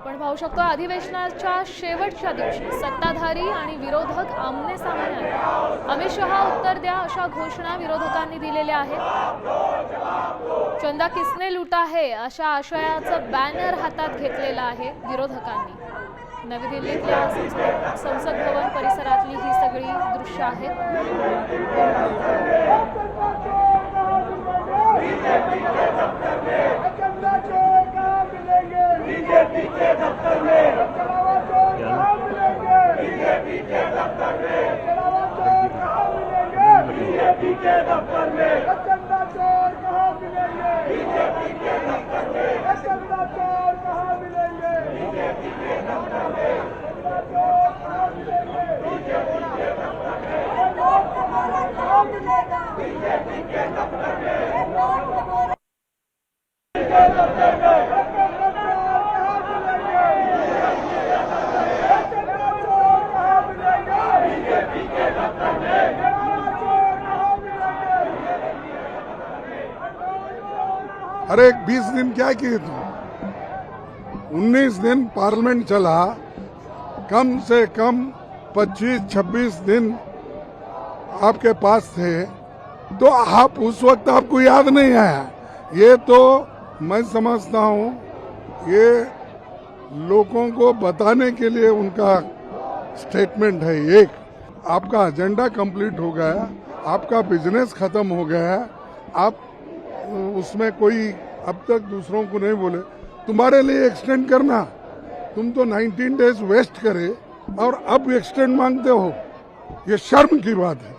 आपण पाहू शकतो अधिवेशनाच्या शेवटच्या दिवशी सत्ताधारी आणि विरोधक आमने सामने आले। अमित शहा उत्तर द्या अशा घोषणा विरोधकांनी दिलेल्या आहेत। चंदा किसने लूटा है अशा आशयाचं बॅनर हातात घेतलेला आहे विरोधकांनी। नवी दिल्लीतल्या संसद भवन परिसरातली ही सगळी दृश्य आहेत। अरे 20 दिन क्या किए तुम? 19 दिन पार्लियामेंट चला, कम से कम 25-26 दिन आपके पास थे, तो आप उस वक्त आपको याद नहीं आया। ये तो मैं समझता हूँ ये लोगों को बताने के लिए उनका स्टेटमेंट है। एक आपका एजेंडा कंप्लीट हो गया, आपका बिजनेस खत्म हो गया, आप उसमें कोई अब तक दूसरों को नहीं बोले, तुम्हारे लिए एक्सटेंड करना, तुम तो 19 डेज वेस्ट करे और अब एक्सटेंड मांगते हो, ये शर्म की बात है।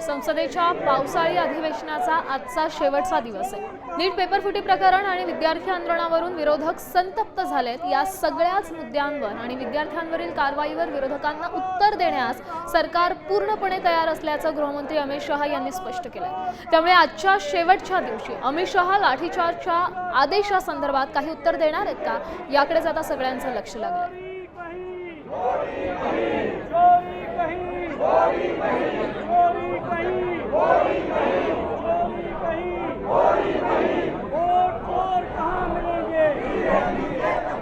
संसदेच्या पावसाळी अधिवेशनाचा आजचा शेवटचा दिवस आहे। नीट पेपर फुटी प्रकरण आणि विद्यार्थी आंदोलनावरून विरोधक संतप्त झालेत। या सगळ्याच मुद्द्यांवर आणि विद्यार्थ्यांवरील कारवाईवर विरोधकांना उत्तर देण्यास सरकार पूर्णपणे तयार असल्याचं गृहमंत्री अमित शहा यांनी स्पष्ट केलंय। त्यामुळे आजच्या शेवटच्या दिवशी अमित शहा लाठीचार्जच्या आदेशासंदर्भात काही उत्तर देणार आहेत का, याकडेच आता सगळ्यांचं लक्ष लागलंय।